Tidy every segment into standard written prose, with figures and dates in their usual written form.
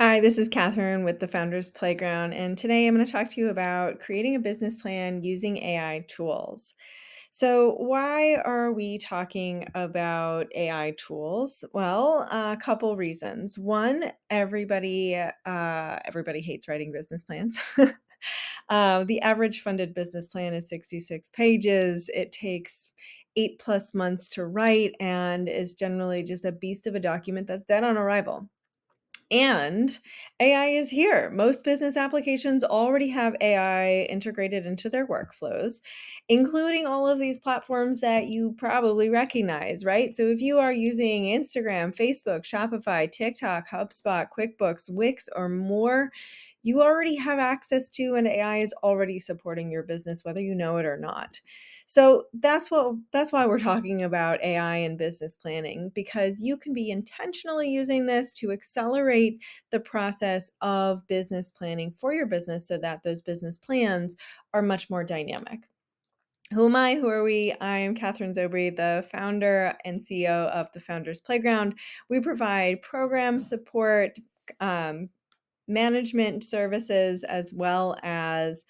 Hi, this is Catherine with the Founders Playground, and today I'm going to talk to you about creating a business plan using AI tools. So, why are we talking about AI tools? Well, a couple reasons. One, everybody hates writing business plans. The average funded business plan is 66 pages. It takes 8+ months to write and is generally just a beast of a document that's dead on arrival. And AI is here. Most business applications already have AI integrated into their workflows, including all of these platforms that you probably recognize, right? So if you are using Instagram, Facebook, Shopify, TikTok, HubSpot, QuickBooks, Wix, or more, you already have access to, and AI is already supporting your business, whether you know it or not. So that's why we're talking about AI and business planning, because you can be intentionally using this to accelerate the process of business planning for your business so that those business plans are much more dynamic. Who am I? Who are we? I am Catherine Zobri, the founder and CEO of the Founders Playground. We provide program support, um, management services, as well as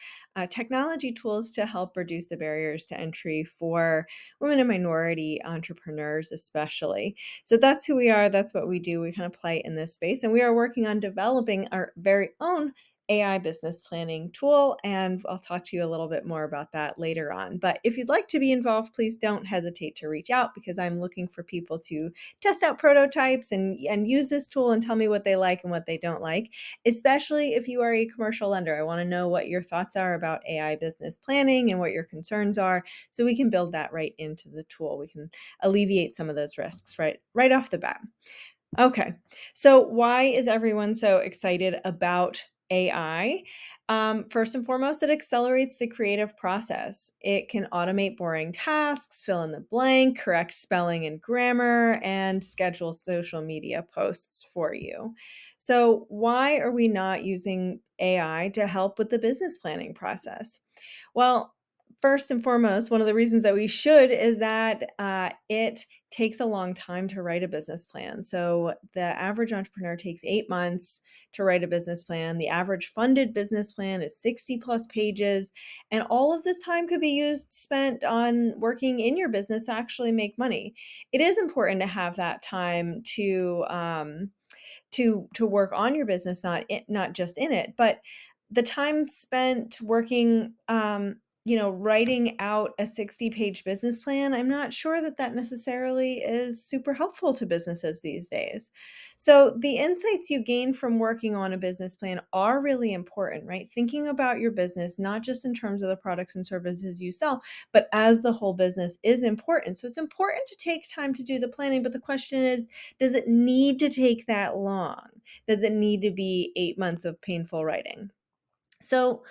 technology tools to help reduce the barriers to entry for women and minority entrepreneurs, especially. So that's who we are. That's what we do. We kind of play in this space, and we are working on developing our very own AI business planning tool. And I'll talk to you a little bit more about that later on. But if you'd like to be involved, please don't hesitate to reach out, because I'm looking for people to test out prototypes and use this tool and tell me what they like and what they don't like, especially if you are a commercial lender. I want to know what your thoughts are about AI business planning and what your concerns are, so we can build that right into the tool. We can alleviate some of those risks right off the bat. Okay. So why is everyone so excited about AI? First and foremost, it accelerates the creative process. It can automate boring tasks, fill in the blank, correct spelling and grammar, and schedule social media posts for you. So why are we not using AI to help with the business planning process? Well, first and foremost, one of the reasons that we should is that it takes a long time to write a business plan. So the average entrepreneur takes 8 months to write a business plan. The average funded business plan is 60 plus pages. And all of this time could be spent on working in your business to actually make money. It is important to have that time to work on your business, not just in it, but the time spent working, writing out a 60-page business plan, I'm not sure that that necessarily is super helpful to businesses these days. So the insights you gain from working on a business plan are really important, right? Thinking about your business, not just in terms of the products and services you sell, but as the whole business is important. So it's important to take time to do the planning, but the question is, does it need to take that long? Does it need to be 8 months of painful writing? So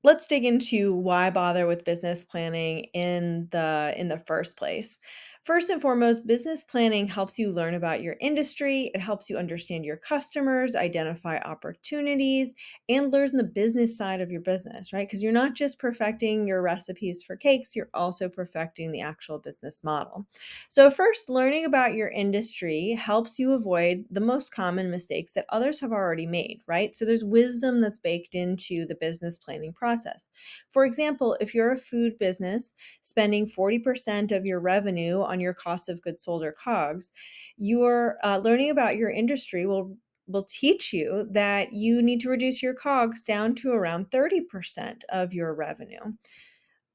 let's dig into why bother with business planning in the first place. First and foremost, business planning helps you learn about your industry. It helps you understand your customers, identify opportunities, and learn the business side of your business, right? Because you're not just perfecting your recipes for cakes, you're also perfecting the actual business model. So first, learning about your industry helps you avoid the most common mistakes that others have already made, right? So there's wisdom that's baked into the business planning process. For example, if you're a food business spending 40% of your revenue on your cost of goods sold or COGS, your learning about your industry will teach you that you need to reduce your COGS down to around 30% of your revenue.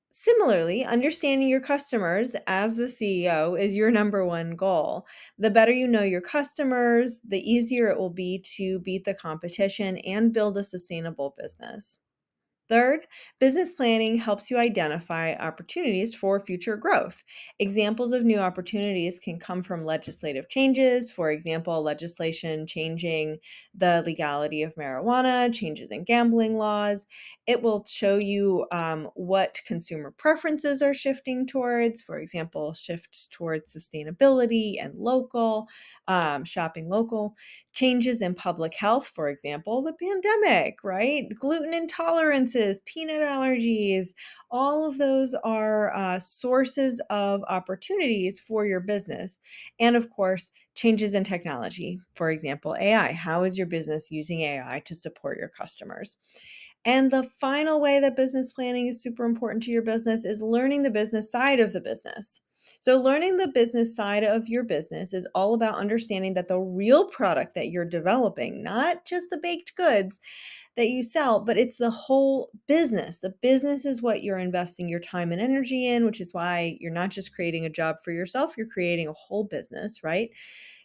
Similarly, understanding your customers as the CEO is your number one goal. The better you know your customers, the easier it will be to beat the competition and build a sustainable business. Third, business planning helps you identify opportunities for future growth. Examples of new opportunities can come from legislative changes, for example, legislation changing the legality of marijuana, changes in gambling laws. It will show you what consumer preferences are shifting towards, for example, shifts towards sustainability and shopping local. Changes in public health, for example, the pandemic, right? Gluten intolerances, peanut allergies, all of those are sources of opportunities for your business. And of course, changes in technology, for example, AI. How is your business using AI to support your customers? And the final way that business planning is super important to your business is learning the business side of the business. So, learning the business side of your business is all about understanding that the real product that you're developing, not just the baked goods that you sell, but it's the whole business. The business is what you're investing your time and energy in, which is why you're not just creating a job for yourself, you're creating a whole business, right?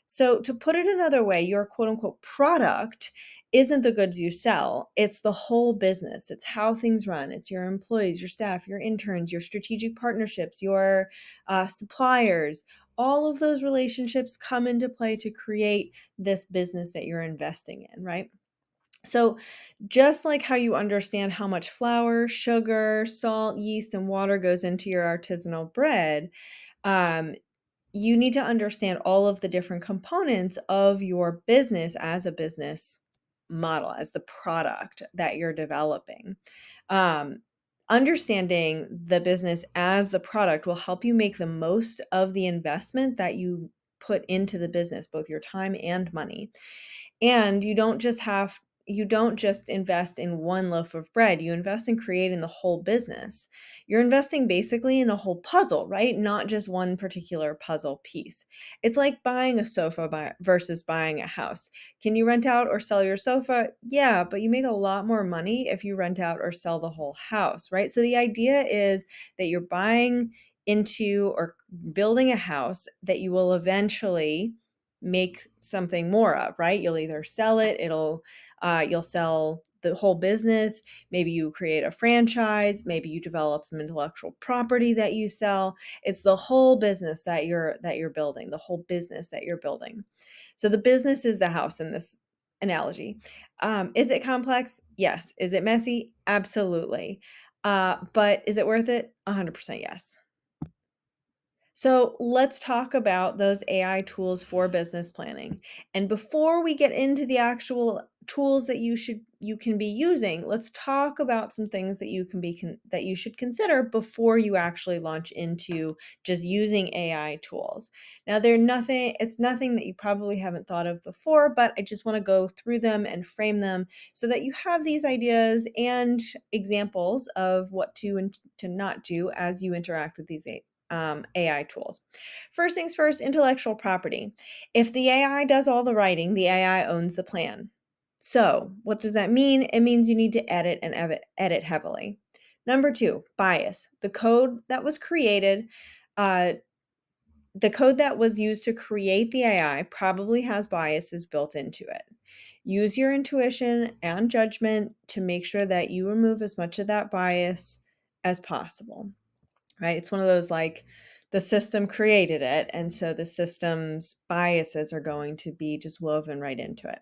So, to put it another way, your quote unquote product isn't the goods you sell, it's the whole business. It's how things run, it's your employees, your staff, your interns, your strategic partnerships, your suppliers. All of those relationships come into play to create this business that you're investing in, right? So, just like how you understand how much flour, sugar, salt, yeast, and water goes into your artisanal bread, um, you need to understand all of the different components of your business as a business model, as the product that you're developing. Um, Understanding the business as the product will help you make the most of the investment that you put into the business, both your time and money. And you don't just invest in one loaf of bread, you invest in creating the whole business. You're investing basically in a whole puzzle, right? Not just one particular puzzle piece. It's like buying a sofa versus buying a house. Can you rent out or sell your sofa? Yeah, but you make a lot more money if you rent out or sell the whole house, right? So the idea is that you're buying into or building a house that you will eventually make something more of, right? You'll either sell it, you'll sell the whole business, maybe you create a franchise, maybe you develop some intellectual property that you sell. It's the whole business that you're building, the whole business that you're building. So the business is the house in this analogy. Is it complex? Yes. Is it messy? Absolutely. But is it worth it? 100% yes. So let's talk about those AI tools for business planning. And before we get into the actual tools that you can be using, let's talk about some things that that you should consider before you actually launch into just using AI tools. Now, it's nothing that you probably haven't thought of before, but I just want to go through them and frame them so that you have these ideas and examples of what to and to not do as you interact with these AI tools. First things first, intellectual property. If the AI does all the writing, the AI owns the plan. So, what does that mean? It means you need to edit and edit heavily. Number two, bias. Uh, the code that was used to create the AI probably has biases built into it. Use your intuition and judgment to make sure that you remove as much of that bias as possible, right? It's one of those like the system created it, and so the system's biases are going to be just woven right into it.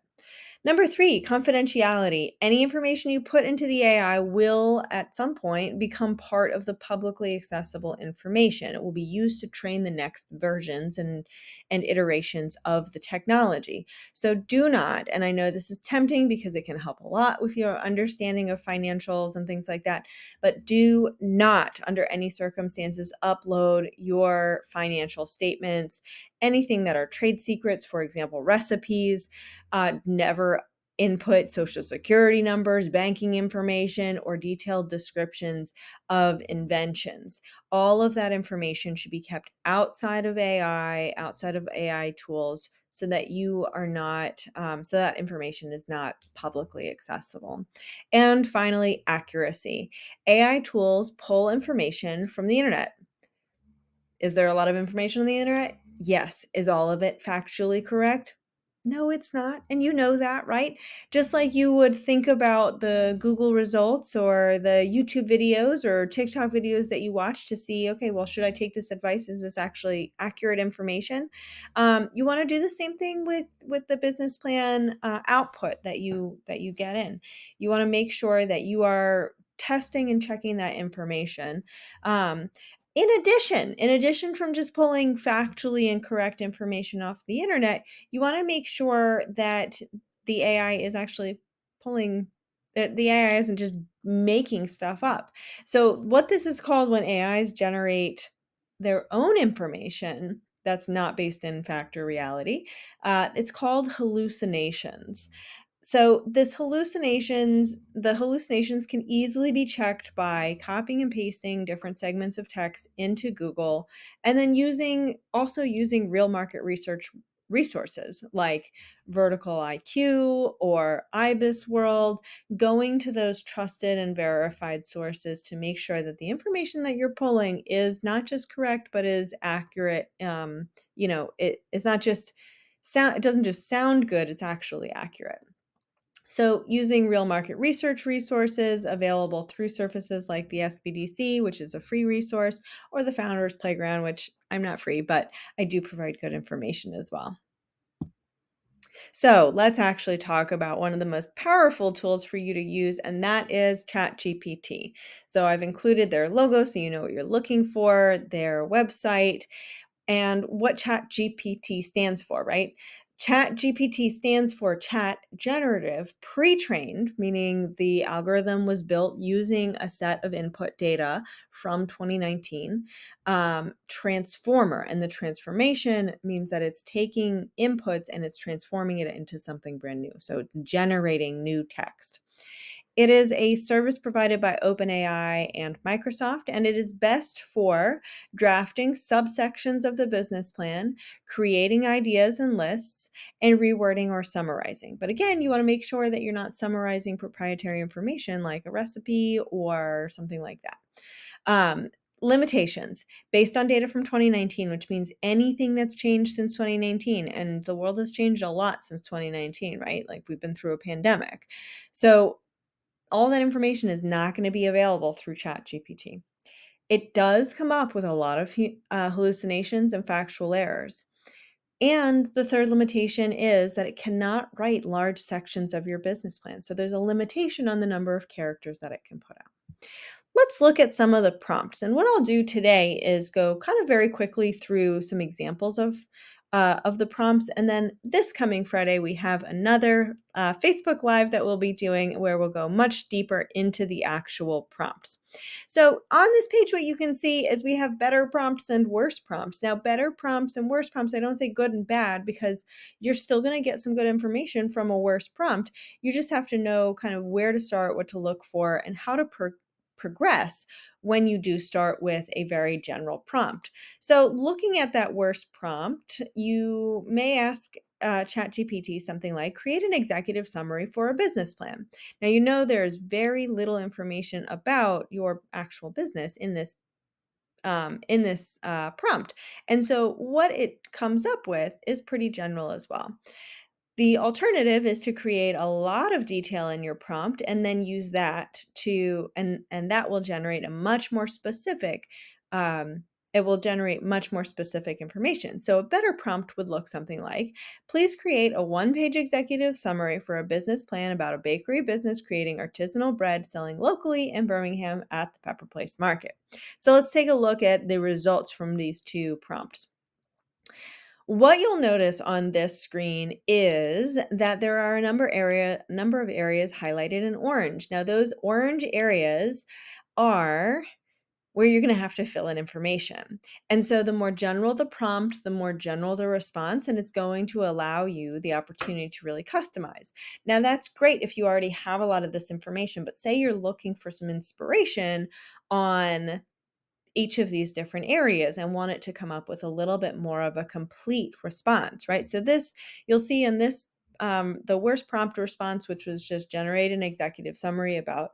Number three, confidentiality. Any information you put into the AI will at some point become part of the publicly accessible information. It will be used to train the next versions and iterations of the technology. So do not, and I know this is tempting because it can help a lot with your understanding of financials and things like that, but do not, under any circumstances, upload your financial statements, anything that are trade secrets, for example, recipes. Never input social security numbers, banking information, or detailed descriptions of inventions. All of that information should be kept outside of AI tools, so that you are not, so that information is not publicly accessible. And finally, accuracy. AI tools pull information from the internet. Is there a lot of information on the internet? Yes. Is all of it factually correct? No, it's not. And you know that, right? Just like you would think about the Google results or the YouTube videos or TikTok videos that you watch to see, okay, well, should I take this advice? Is this actually accurate information? You want to do the same thing with the business plan output that you get in. You want to make sure that you are testing and checking that information. Um, in addition from just pulling factually incorrect information off the internet, you want to make sure that the AI is actually pulling that the AI isn't just making stuff up. So what this is called when AIs generate their own information that's not based in fact or reality. It's called hallucinations. So the hallucinations can easily be checked by copying and pasting different segments of text into Google, and then using real market research resources like Vertical IQ or IBIS World, going to those trusted and verified sources to make sure that the information that you're pulling is not just correct, but is accurate. It's not just it doesn't just sound good, it's actually accurate. So, using real market research resources available through surfaces like the SBDC, which is a free resource, or the Founders Playground, which I'm not free, but I do provide good information as well. So, let's actually talk about one of the most powerful tools for you to use, and that is ChatGPT. So, I've included their logo so you know what you're looking for, their website, and what ChatGPT stands for, right? ChatGPT stands for Chat Generative Pre-trained, meaning the algorithm was built using a set of input data from 2019. Transformer, and the transformation means that it's taking inputs and it's transforming it into something brand new. So it's generating new text. It is a service provided by OpenAI and Microsoft, and it is best for drafting subsections of the business plan, creating ideas and lists, and rewording or summarizing. But again, you want to make sure that you're not summarizing proprietary information like a recipe or something like that. Um, Limitations based on data from 2019, which means anything that's changed since 2019, and the world has changed a lot since 2019, right? Like we've been through a pandemic. So all that information is not going to be available through ChatGPT. It does come up with a lot of hallucinations and factual errors. And the third limitation is that it cannot write large sections of your business plan. So there's a limitation on the number of characters that it can put out. Let's look at some of the prompts. And what I'll do today is go kind of very quickly through some examples of the prompts. And then this coming Friday, we have another Facebook Live that we'll be doing where we'll go much deeper into the actual prompts. So on this page, what you can see is we have better prompts and worse prompts. Now, better prompts and worse prompts, I don't say good and bad because you're still going to get some good information from a worse prompt. You just have to know kind of where to start, what to look for, and how to progress when you do start with a very general prompt. So, looking at that worst prompt, you may ask ChatGPT something like, create an executive summary for a business plan. Now, you know there's very little information about your actual business in this prompt. And so, what it comes up with is pretty general as well. The alternative is to create a lot of detail in your prompt and then use that and that will generate a much more specific it will generate much more specific information. So a better prompt would look something like, please create a one-page executive summary for a business plan about a bakery business creating artisanal bread selling locally in Birmingham at the Pepper Place Market. So let's take a look at the results from these two prompts. What you'll notice on this screen is that there are a number of areas highlighted in orange. Now, those orange areas are where you're going to have to fill in information. And so the more general the prompt, the more general the response, and it's going to allow you the opportunity to really customize. Now, that's great if you already have a lot of this information, but say you're looking for some inspiration on each of these different areas and want it to come up with a little bit more of a complete response, right? So this, you'll see in this, the worst prompt response, which was just generate an executive summary about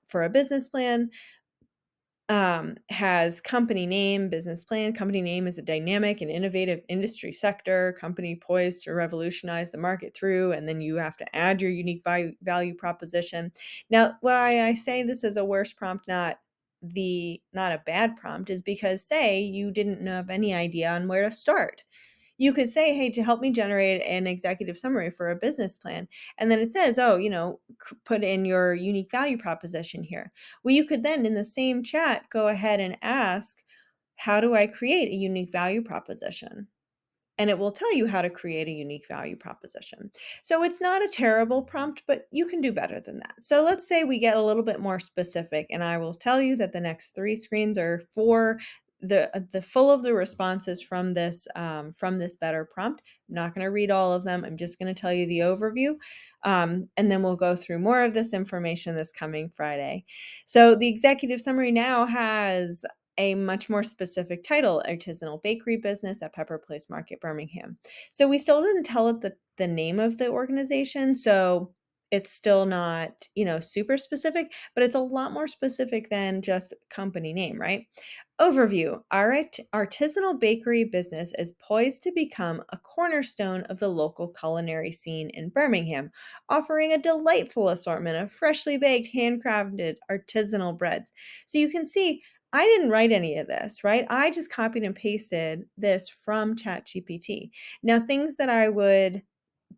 for a business plan, has company name, business plan. Company name is a dynamic and innovative industry sector, company poised to revolutionize the market through, and then you have to add your unique value proposition. Now, why I say this is a worse prompt, not a bad prompt, is because say you didn't have any idea on where to start. You could say, hey, to help me generate an executive summary for a business plan. And then it says, oh, put in your unique value proposition here. Well, you could then in the same chat go ahead and ask, how do I create a unique value proposition? And it will tell you how to create a unique value proposition. So it's not a terrible prompt, but you can do better than that. So let's say we get a little bit more specific, and I will tell you that the next three screens are for the full of the responses from this better prompt. I'm not going to read all of them. I'm just going to tell you the overview, and then we'll go through more of this information this coming Friday. So the executive summary now has a much more specific title: artisanal bakery business at Pepper Place Market, Birmingham. So we still didn't tell it the name of the organization, so it's still not, super specific, but it's a lot more specific than just company name, right? Overview. Our artisanal bakery business is poised to become a cornerstone of the local culinary scene in Birmingham, offering a delightful assortment of freshly baked, handcrafted artisanal breads. So you can see I didn't write any of this, right? I just copied and pasted this from ChatGPT. Now, things that I would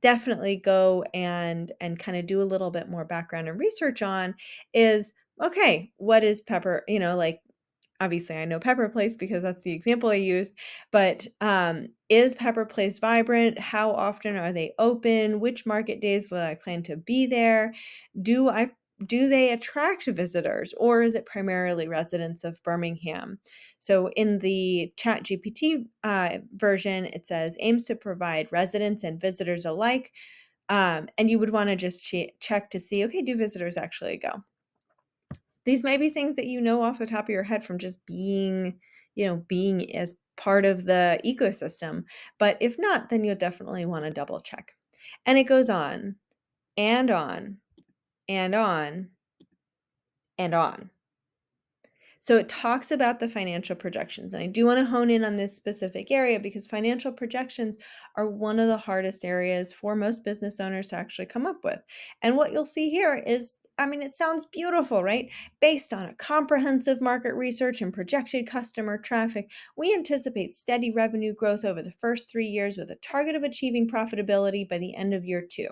definitely go and kind of do a little bit more background and research on is, okay, what is Pepper, like, obviously I know Pepper Place because that's the example I used, but is Pepper Place vibrant? How often are they open? Which market days will I plan to be there? Do I do they attract visitors, or is it primarily residents of Birmingham? So in the ChatGPT version, it says aims to provide residents and visitors alike. And you would want to just check to see, okay, do visitors actually go? These may be things that you know off the top of your head from just being as part of the ecosystem. But if not, then you'll definitely want to double check. And it goes on and on and on and on. So it talks about the financial projections. And I do want to hone in on this specific area because financial projections are one of the hardest areas for most business owners to actually come up with. And what you'll see here is, it sounds beautiful, right? Based on a comprehensive market research and projected customer traffic, we anticipate steady revenue growth over the first 3 years with a target of achieving profitability by the end of year 2.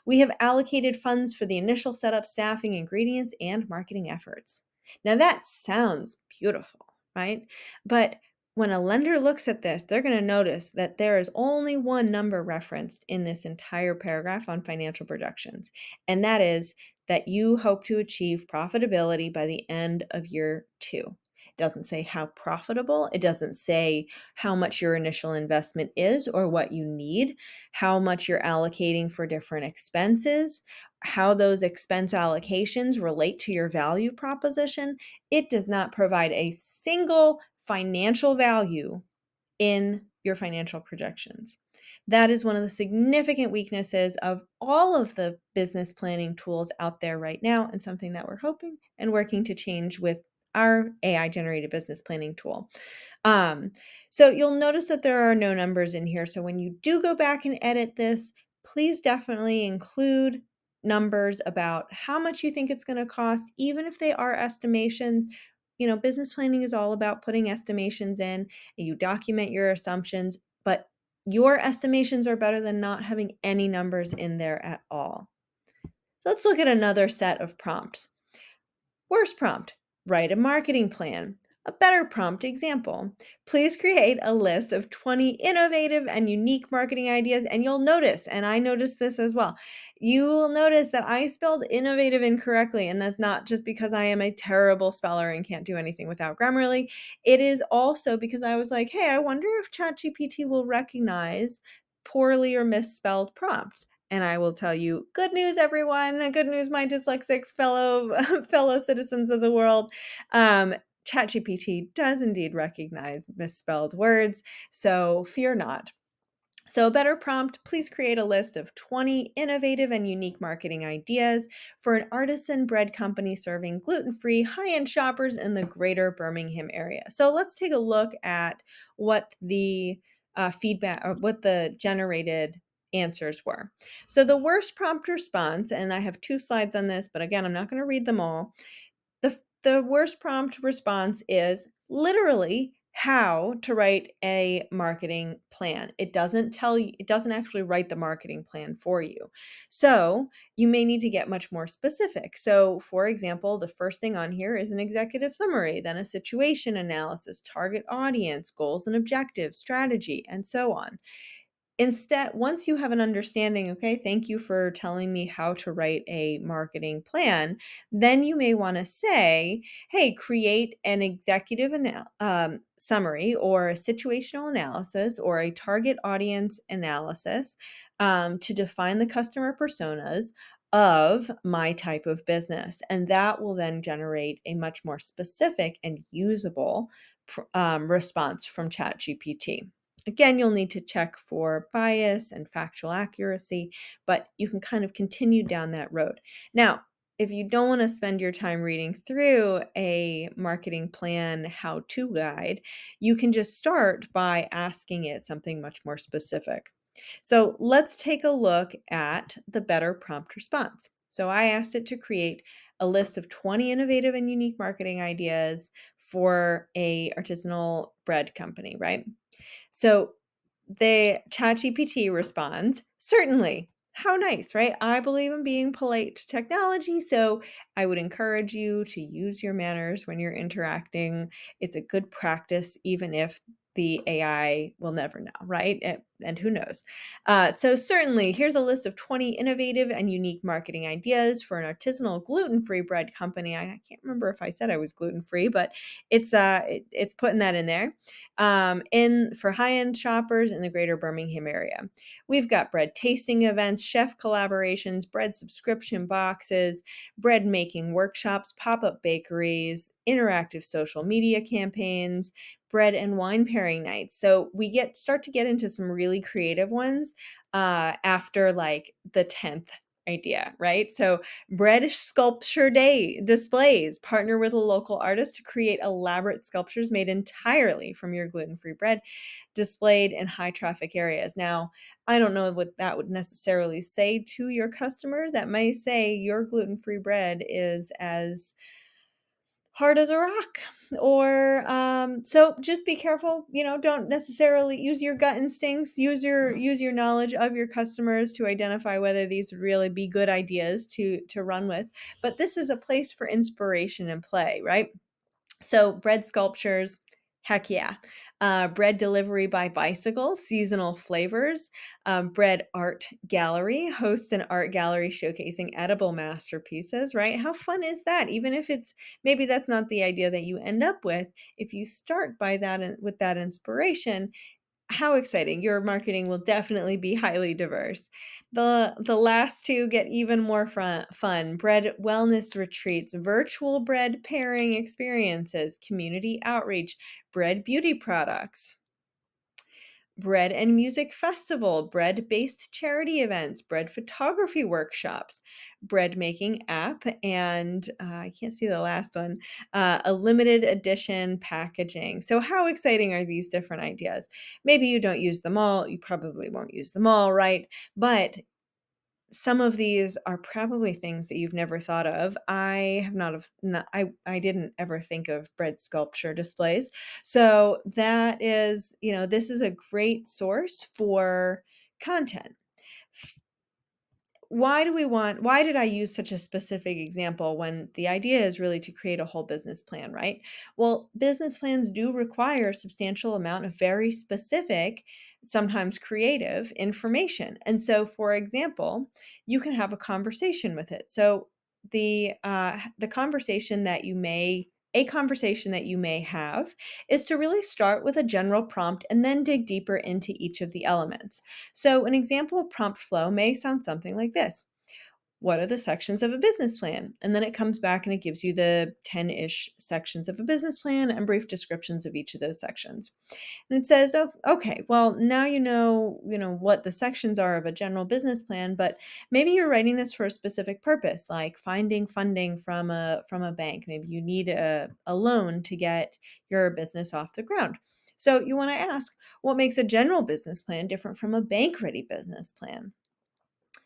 We have allocated funds for the initial setup, staffing, ingredients, and marketing efforts. Now that sounds beautiful, right? But when a lender looks at this, they're going to notice that there is only one number referenced in this entire paragraph on financial projections, and that is that you hope to achieve profitability by the end of year 2. It doesn't say how profitable, it doesn't say how much your initial investment is or what you need, how much you're allocating for different expenses, how those expense allocations relate to your value proposition. It does not provide a single financial value in your financial projections. That is one of the significant weaknesses of all of the business planning tools out there right now, and something that we're hoping and working to change with our AI generated business planning tool. So you'll notice that there are no numbers in here. So when you do go back and edit this, please definitely include numbers about how much you think it's going to cost, even if they are estimations. Business planning is all about putting estimations in, and you document your assumptions, but your estimations are better than not having any numbers in there at all. So let's look at another set of prompts. Worst prompt: write a marketing plan. A better prompt example: please create a list of 20 innovative and unique marketing ideas. And you'll notice, and I noticed this as well, you will notice that I spelled innovative incorrectly. And that's not just because I am a terrible speller and can't do anything without Grammarly. It is also because I was like, hey, I wonder if ChatGPT will recognize poorly or misspelled prompts. And I will tell you, good news, everyone. Good news, my dyslexic fellow citizens of the world. ChatGPT does indeed recognize misspelled words, so fear not. So a better prompt: please create a list of 20 innovative and unique marketing ideas for an artisan bread company serving gluten-free high-end shoppers in the greater Birmingham area. So let's take a look at what the feedback, or what the generated answers were. So the worst prompt response, and I have 2 slides on this, but again, I'm not going to read them all. The worst prompt response is literally how to write a marketing plan. It doesn't tell you, it doesn't actually write the marketing plan for you. So you may need to get much more specific. So for example, the first thing on here is an executive summary, then a situation analysis, target audience, goals and objectives, strategy, and so on. Instead, once you have an understanding, okay, thank you for telling me how to write a marketing plan, then you may want to say, hey, create an executive summary or a situational analysis or a target audience analysis to define the customer personas of my type of business. And that will then generate a much more specific and usable response from ChatGPT. Again, you'll need to check for bias and factual accuracy, but you can kind of continue down that road. Now, if you don't want to spend your time reading through a marketing plan how to guide, you can just start by asking it something much more specific. So let's take a look at the better prompt response. So I asked it to create a list of 20 innovative and unique marketing ideas for a artisanal bread company, right? So the ChatGPT responds, certainly. How nice, right? I believe in being polite to technology, so I would encourage you to use your manners when you're interacting. It's a good practice, even if the AI will never know, right? And who knows? So, certainly, here's a list of 20 innovative and unique marketing ideas for an artisanal gluten free bread company. I can't remember if I said I was gluten free, but it's putting that in there in for high-end shoppers in the greater Birmingham area. We've got bread tasting events, chef collaborations, bread subscription boxes, bread making workshops, pop-up bakeries, interactive social media campaigns, bread and wine pairing nights. So we start to get into some really creative ones after like the 10th idea, right? So bread sculpture day displays. Partner with a local artist to create elaborate sculptures made entirely from your gluten-free bread displayed in high traffic areas. Now, I don't know what that would necessarily say to your customers. That may say your gluten-free bread is as hard as a rock, or so just be careful, don't necessarily use your gut instincts, use your knowledge of your customers to identify whether these would really be good ideas to run with. But this is a place for inspiration and play, right? So bread sculptures, heck yeah. Bread delivery by bicycle, seasonal flavors. Bread art gallery, host an art gallery showcasing edible masterpieces, right? How fun is that? Even if maybe that's not the idea that you end up with, if you start by that with that inspiration, how exciting. Your marketing will definitely be highly diverse. The last two get even more fun. Bread wellness retreats, virtual bread pairing experiences, community outreach, bread beauty products, bread and music festival, bread-based charity events, bread photography workshops, bread making app, and I can't see the last one, a limited edition packaging. So how exciting are these different ideas? Maybe you don't use them all. You probably won't use them all, right? But some of these are probably things that you've never thought of. I have not, I didn't ever think of bread sculpture displays. So that is, this is a great source for content. Why did I use such a specific example when the idea is really to create a whole business plan, right? Well, business plans do require a substantial amount of very specific, sometimes creative information. And so, for example, you can have a conversation with it. So the conversation that you may have is to really start with a general prompt and then dig deeper into each of the elements. So, an example prompt flow may sound something like this: what are the sections of a business plan? And then it comes back and it gives you the 10 ish sections of a business plan and brief descriptions of each of those sections. And it says, oh, okay, well, now you know what the sections are of a general business plan, but maybe you're writing this for a specific purpose, like finding funding from a bank. Maybe you need a loan to get your business off the ground. So you want to ask, what makes a general business plan different from a bank ready business plan?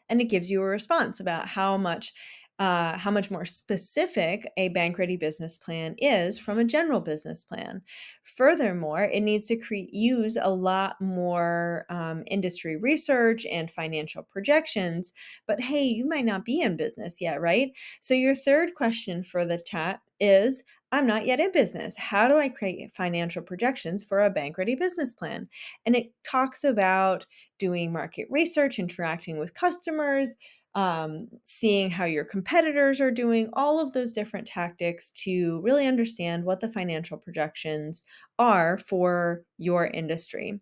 And it gives you a response about how much more specific a bank ready business plan is from a general business plan. Furthermore, it needs to use a lot more industry research and financial projections. But hey, you might not be in business yet, right? So your third question for the chat is, I'm not yet in business. How do I create financial projections for a bank ready business plan? And it talks about doing market research, interacting with customers, seeing how your competitors are doing, all of those different tactics to really understand what the financial projections are for your industry.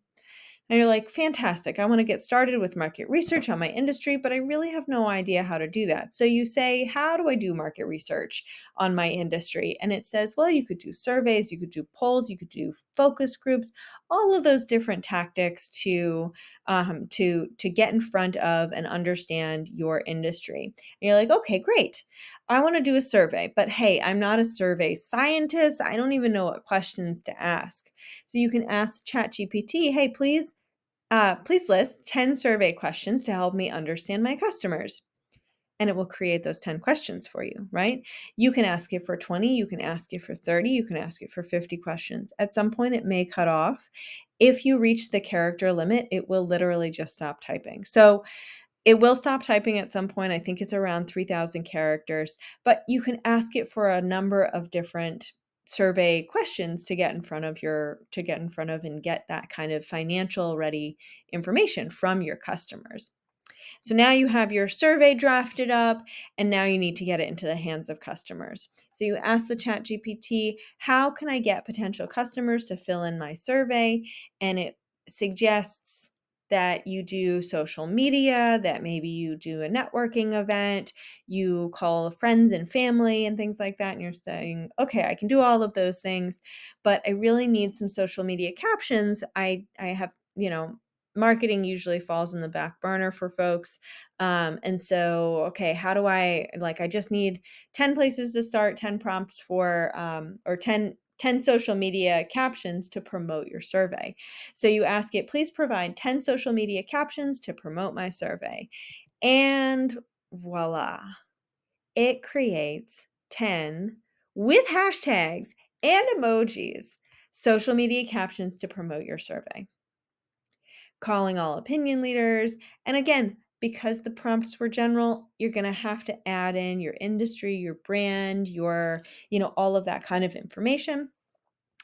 And you're like, fantastic. I want to get started with market research on my industry, but I really have no idea how to do that. So you say, how do I do market research on my industry? And it says, well, you could do surveys, you could do polls, you could do focus groups, all of those different tactics to get in front of and understand your industry. And you're like, okay, great. I want to do a survey, but hey, I'm not a survey scientist. I don't even know what questions to ask. So you can ask ChatGPT, hey, please list 10 survey questions to help me understand my customers. And it will create those 10 questions for you, right? You can ask it for 20, you can ask it for 30, you can ask it for 50 questions. At some point, it may cut off. If you reach the character limit, it will literally just stop typing. So it will stop typing at some point. I think it's around 3,000 characters, but you can ask it for a number of different survey questions to get in front of and get that kind of financial ready information from your customers. So now you have your survey drafted up, and now you need to get it into the hands of customers. So you ask the Chat GPT, how can I get potential customers to fill in my survey? And it suggests that you do social media, that maybe you do a networking event, you call friends and family and things like that. And you're saying, okay, I can do all of those things, but I really need some social media captions. I have, marketing usually falls in the back burner for folks. And so, okay, how do I just need 10 places to start, 10 prompts for, or 10 social media captions to promote your survey. So you ask it, please provide 10 social media captions to promote my survey. And voila, it creates 10 with hashtags and emojis social media captions to promote your survey, calling all opinion leaders. And again, because the prompts were general, you're going to have to add in your industry, your brand, all of that kind of information.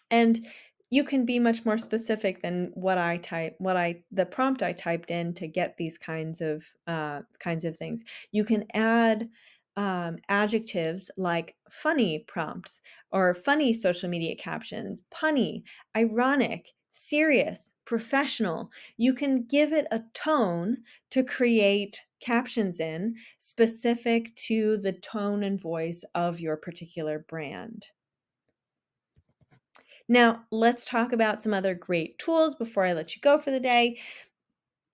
And you can be much more specific than the prompt I typed in to get these kinds of things. You can add adjectives like funny prompts or funny social media captions, punny, ironic, serious, professional. You can give it a tone to create captions in specific to the tone and voice of your particular brand. Now, let's talk about some other great tools before I let you go for the day.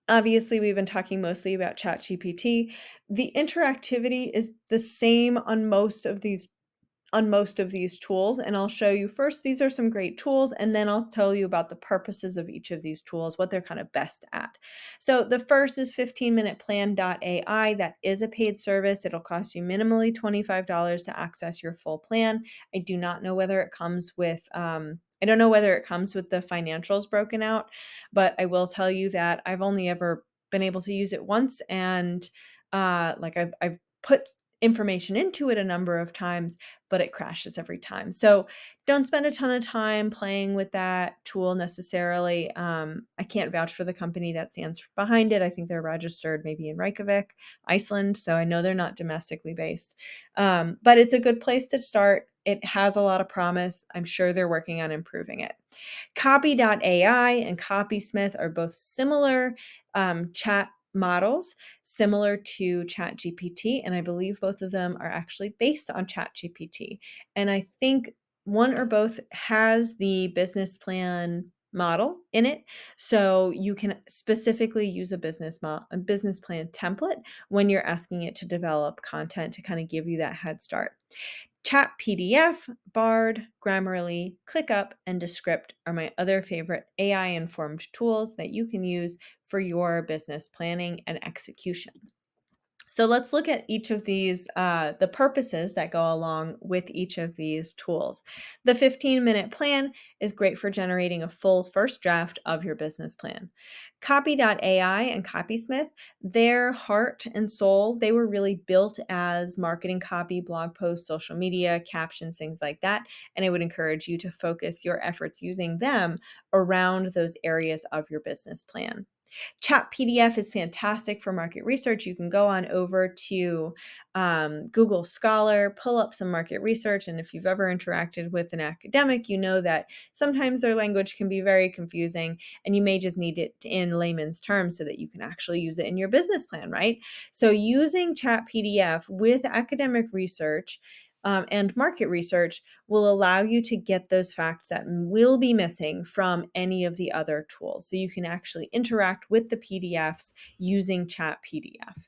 Obviously, we've been talking mostly about ChatGPT. The interactivity is the same on most of these tools, and I'll show you first. These are some great tools, and then I'll tell you about the purposes of each of these tools, what they're kind of best at. So the first is 15minuteplan.ai. That is a paid service. It'll cost you minimally $25 to access your full plan. I do not know whether it comes with I don't know whether it comes with the financials broken out, but I will tell you that I've only ever been able to use it once, and I've put information into it a number of times, but it crashes every time. So don't spend a ton of time playing with that tool necessarily. I can't vouch for the company that stands behind it. I think they're registered maybe in Reykjavik, Iceland. So I know they're not domestically based. But it's a good place to start. It has a lot of promise. I'm sure they're working on improving it. Copy.ai and Copysmith are both similar chat models, similar to ChatGPT, and I believe both of them are actually based on ChatGPT. And I think one or both has the business plan model in it, so you can specifically use a business plan template when you're asking it to develop content to kind of give you that head start. Chat PDF, Bard, Grammarly, ClickUp, and Descript are my other favorite AI-informed tools that you can use for your business planning and execution. So let's look at each of these, the purposes that go along with each of these tools. The 15-minute plan is great for generating a full first draft of your business plan. Copy.ai and Copysmith, their heart and soul, they were really built as marketing copy, blog posts, social media, captions, things like that. And I would encourage you to focus your efforts using them around those areas of your business plan. Chat PDF is fantastic for market research. You can go on over to Google Scholar, pull up some market research. And if you've ever interacted with an academic, you know that sometimes their language can be very confusing and you may just need it in layman's terms so that you can actually use it in your business plan, right? So using Chat PDF with academic research and market research will allow you to get those facts that will be missing from any of the other tools. So you can actually interact with the PDFs using Chat PDF.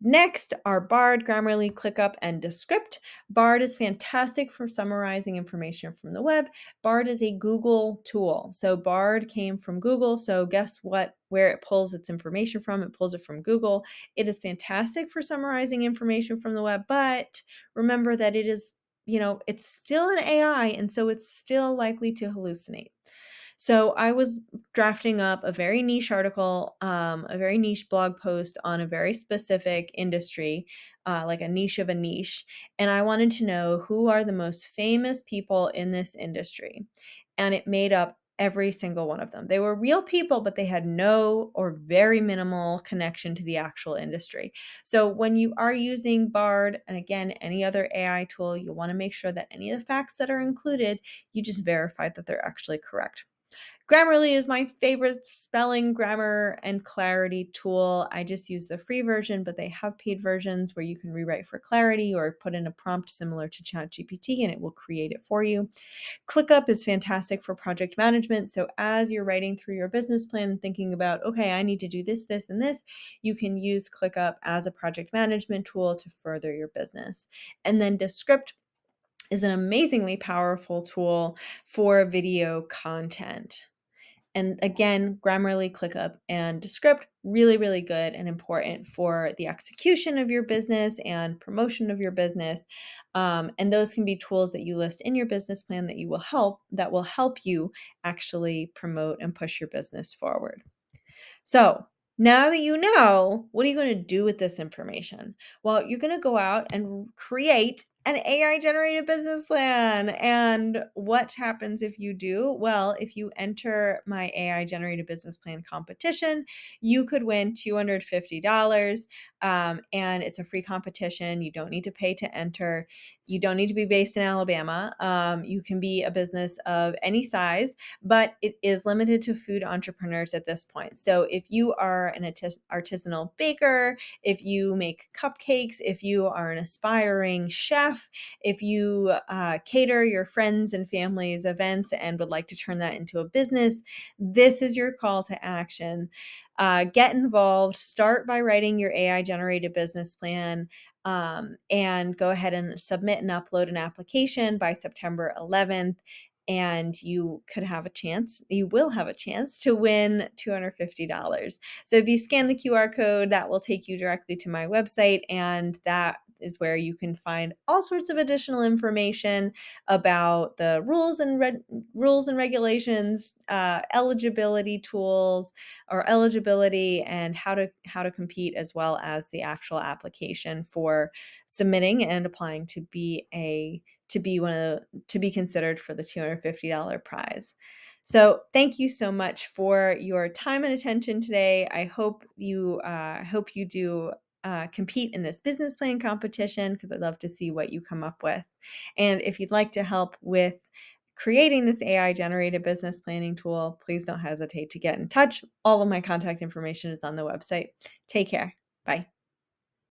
Next are Bard, Grammarly, ClickUp, and Descript. Bard is fantastic for summarizing information from the web. Bard is a Google tool. So Bard came from Google. So guess what? Where it pulls its information from, it pulls it from Google. It is fantastic for summarizing information from the web, but remember that it is, it's still an AI, and so it's still likely to hallucinate. So I was drafting up a very niche article, a very niche blog post on a very specific industry, like a niche of a niche. And I wanted to know who are the most famous people in this industry. And it made up every single one of them. They were real people, but they had no or very minimal connection to the actual industry. So when you are using Bard, and again, any other AI tool, you want to make sure that any of the facts that are included, you just verify that they're actually correct. Grammarly is my favorite spelling, grammar, and clarity tool. I just use the free version, but they have paid versions where you can rewrite for clarity or put in a prompt similar to ChatGPT and it will create it for you. ClickUp is fantastic for project management. So as you're writing through your business plan and thinking about, okay, I need to do this, this, and this, you can use ClickUp as a project management tool to further your business. And then Descript is an amazingly powerful tool for video content. And again, Grammarly, ClickUp, and Descript, really, really good and important for the execution of your business and promotion of your business. And those can be tools that you list in your business plan that will help you actually promote and push your business forward. So now that you know, what are you going to do with this information? Well, you're going to go out and create an AI generated business plan. And what happens if you do? Well, if you enter my AI generated business plan competition, you could win $250. And it's a free competition. You don't need to pay to enter. You don't need to be based in Alabama. You can be a business of any size, but it is limited to food entrepreneurs at this point. So if you are an artisanal baker, if you make cupcakes, if you are an aspiring chef, if you cater your friends and family's events and would like to turn that into a business, this is your call to action. Get involved. Start by writing your AI generated business plan. And go ahead and submit and upload an application by September 11th. And you will have a chance to win $250. So if you scan the QR code, that will take you directly to my website, and that is where you can find all sorts of additional information about the rules and regulations, eligibility tools or eligibility, and how to compete, as well as the actual application for submitting and applying to be to be considered for the $250 prize. So thank you so much for your time and attention today. I hope you do compete in this business plan competition, because I'd love to see what you come up with. And if you'd like to help with creating this AI generated business planning tool, please don't hesitate to get in touch. All of my contact information is on the website. Take care. Bye.